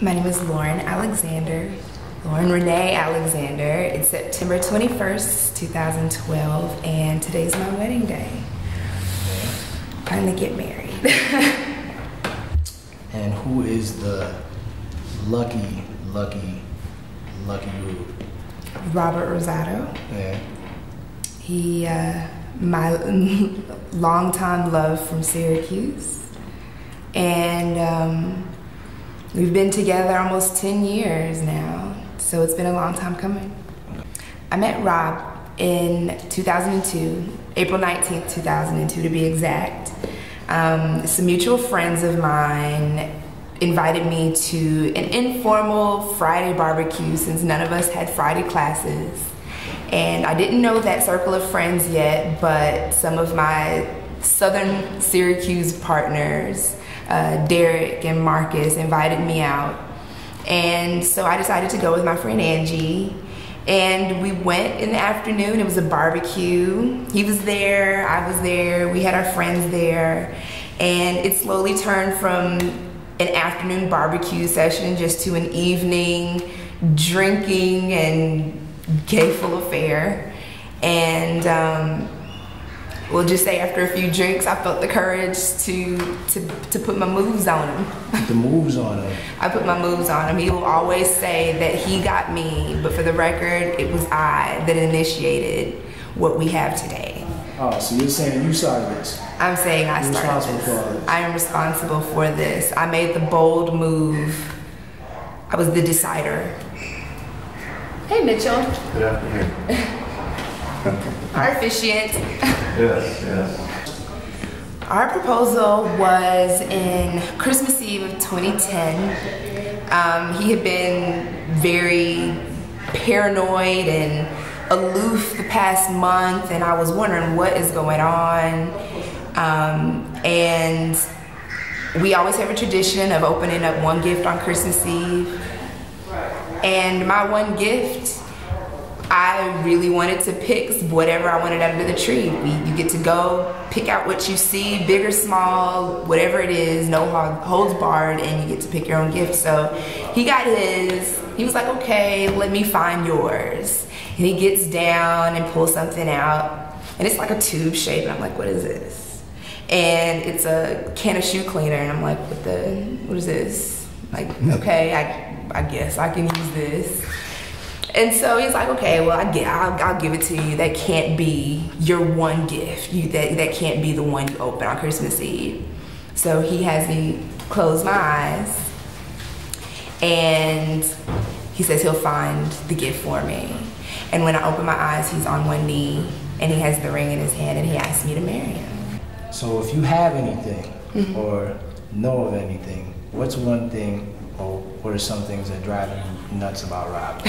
My name is Lorin Alexander, Lorin Renee Alexander. It's September 21st, 2012, and today's my wedding day. Finally get married. And who is the lucky groom? Robert Rosado. Yeah. He, my longtime love from Syracuse. And we've been together almost 10 years now, so it's been a long time coming. I met Rob in 2002, April 19th, 2002 to be exact. Some mutual friends of mine invited me to an informal Friday barbecue since none of us had Friday classes. And I didn't know that circle of friends yet, but some of my Southern Syracuse partners, Derek and Marcus, invited me out. And so I decided to go with my friend Angie. And we went in the afternoon. It was a barbecue. He was there, I was there, we had our friends there. And it slowly turned from an afternoon barbecue session just to an evening drinking and gayful affair. And we'll just say after a few drinks, I felt the courage to put my moves on him. Put the moves on him. I put my moves on him. He will always say that he got me, but for the record, it was I that initiated what we have today. Oh, so you're saying you started this? I'm saying I started this. I am responsible for this. I made the bold move. I was the decider. Hey, Mitchell. Good afternoon. Our officiant. Yes. Our proposal was in Christmas Eve of 2010. He had been very paranoid and aloof the past month, and I was wondering what is going on. And we always have a tradition of opening up one gift on Christmas Eve. And my one gift, I really wanted to pick whatever I wanted out of the tree. You get to go pick out what you see, big or small, whatever it is, no holds barred, and you get to pick your own gift. So he got his. He was like, okay, let me find yours. And he gets down and pulls something out, and it's like a tube shape, and I'm like, what is this? And it's a can of shoe cleaner, and I'm like, what is this? Like, okay, I guess I can use this. And so he's like, okay, well, I'll give it to you. That can't be your one gift. That can't be the one you open on Christmas Eve. So he has me close my eyes, and he says he'll find the gift for me. And when I open my eyes, he's on one knee, and he has the ring in his hand, and he asks me to marry him. So if you have anything or know of anything, what's one thing, or what are some things that drive you nuts about Rob?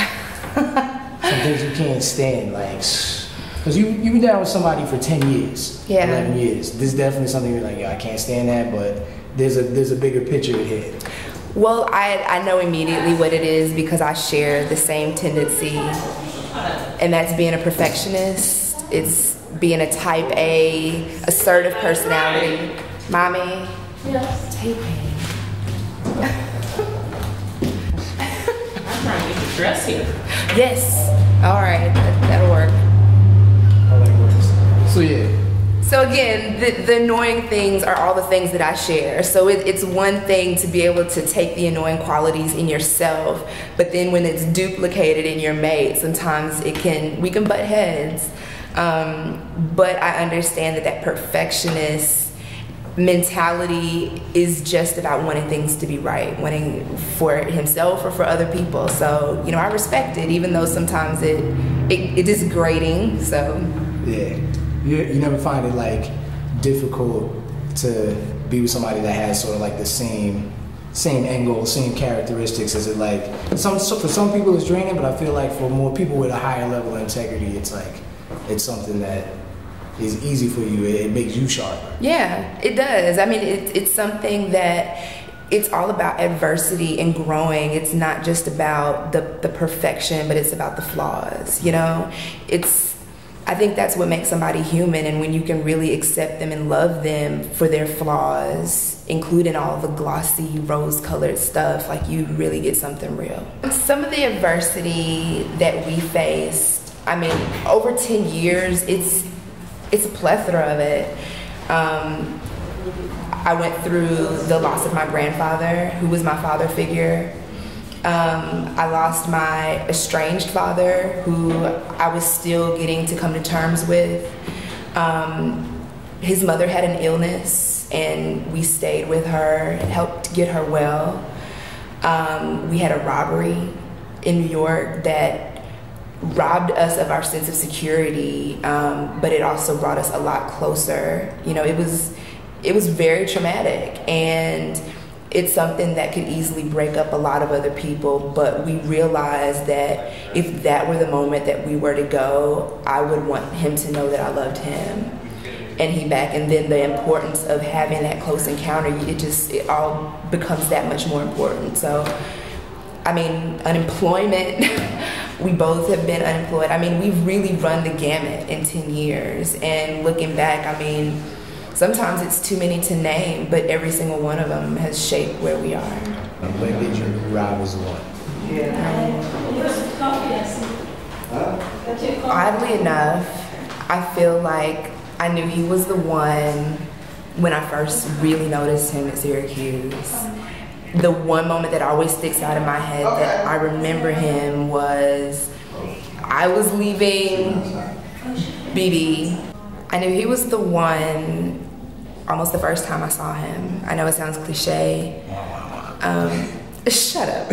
Some things you can't stand, like, because you've been down with somebody for 10 years, yeah. 11 years. This is definitely something you're like, yeah, I can't stand that, but there's a bigger picture ahead. Well, I know immediately what it is because I share the same tendency, and that's being a perfectionist. It's being a type A, assertive personality. Mommy? Yes. Taping. Trying to get the dress here. Yes. All right. That'll work. How that works. So yeah. So again, the annoying things are all the things that I share. So it's one thing to be able to take the annoying qualities in yourself, but then when it's duplicated in your mate, sometimes we can butt heads. But I understand that perfectionist mentality is just about wanting things to be right, wanting for himself or for other people. So, you know, I respect it, even though sometimes it is grating, so. Yeah, you never find it like difficult to be with somebody that has sort of like the same angle, same characteristics. Is it like, for some people it's draining, but I feel like for more people with a higher level of integrity, it's like, it's something that is easy for you. It makes you sharper. Yeah, it does. I mean, it's something that it's all about adversity and growing. It's not just about the perfection, but it's about the flaws, you know? I think that's what makes somebody human, and when you can really accept them and love them for their flaws, including all the glossy rose-colored stuff, like you really get something real. Some of the adversity that we faced, I mean, over 10 years, it's a plethora of it. I went through the loss of my grandfather, who was my father figure. I lost my estranged father, who I was still getting to come to terms with. His mother had an illness, and we stayed with her, helped get her well. We had a robbery in New York that robbed us of our sense of security, but it also brought us a lot closer. You know, it was very traumatic, and it's something that could easily break up a lot of other people, but we realized that if that were the moment that we were to go, I would want him to know that I loved him and he back. And then the importance of having that close encounter, it all becomes that much more important. So, I mean, unemployment, we both have been unemployed. I mean, we've really run the gamut in 10 years. And looking back, I mean, sometimes it's too many to name, but every single one of them has shaped where we are. When did you meet Rob as one? Oddly enough, I feel like I knew he was the one when I first really noticed him at Syracuse. The one moment that always sticks out in my head that I remember him was I was leaving BB. I knew he was the one almost the first time I saw him. I know it sounds cliche. Shut up.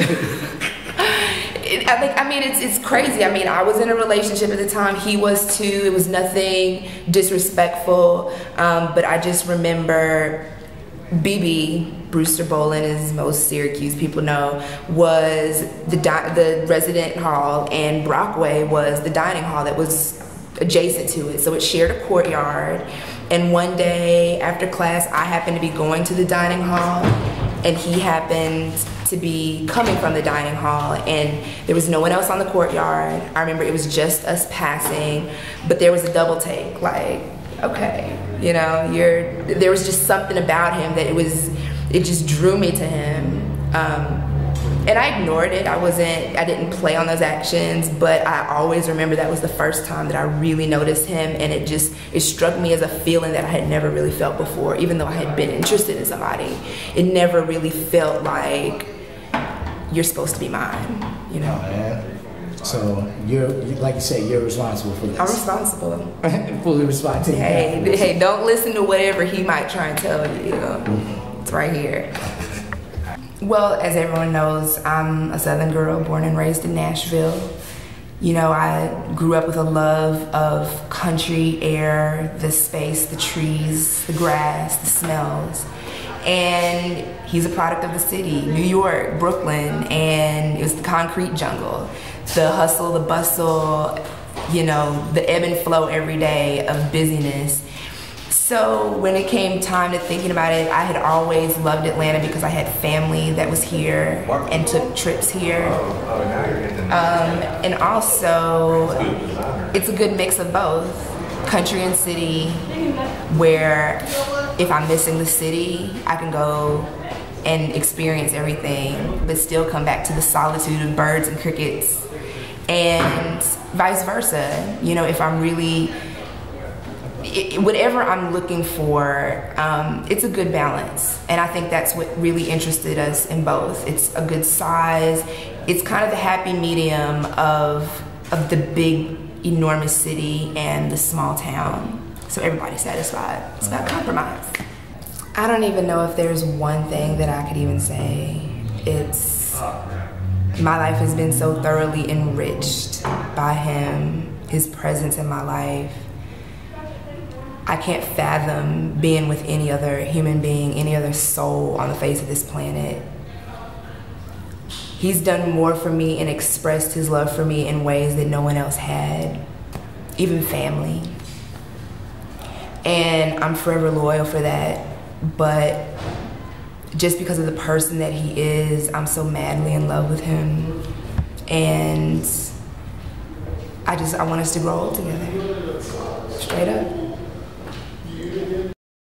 I mean, it's crazy. I mean, I was in a relationship at the time. He was too. It was nothing disrespectful. But I just remember BB, Brewster Bolin, as most Syracuse people know, was the resident hall, and Brockway was the dining hall that was adjacent to it. So it shared a courtyard. And one day after class, I happened to be going to the dining hall, and he happened to be coming from the dining hall, and there was no one else on the courtyard. I remember it was just us passing, but there was a double take, like, okay, you know, there was just something about him that it just drew me to him. And I ignored it. I didn't play on those actions, but I always remember that was the first time that I really noticed him, and it struck me as a feeling that I had never really felt before. Even though I had been interested in somebody, it never really felt like you're supposed to be mine, you know? Oh, man. So you're, like you say, you're responsible for this. I'm responsible. Fully responsible. Hey, don't listen to whatever he might try and tell you. It's right here. Well, as everyone knows, I'm a Southern girl born and raised in Nashville. You know, I grew up with a love of country air, the space, the trees, the grass, the smells. And he's a product of the city, New York, Brooklyn, and it was the concrete jungle. The hustle, the bustle, you know, the ebb and flow every day of busyness. So when it came time to thinking about it, I had always loved Atlanta because I had family that was here and took trips here. And also, it's a good mix of both, country and city, where if I'm missing the city, I can go and experience everything, but still come back to the solitude of birds and crickets, and vice versa. You know, if I'm really, whatever I'm looking for, it's a good balance. And I think that's what really interested us in both. It's a good size. It's kind of the happy medium of the big, enormous city and the small town. So everybody's satisfied. It's about compromise. I don't even know if there's one thing that I could even say. My life has been so thoroughly enriched by him, his presence in my life. I can't fathom being with any other human being, any other soul on the face of this planet. He's done more for me and expressed his love for me in ways that no one else had, even family. And I'm forever loyal for that. But just because of the person that he is, I'm so madly in love with him. And I want us to grow old together, straight up.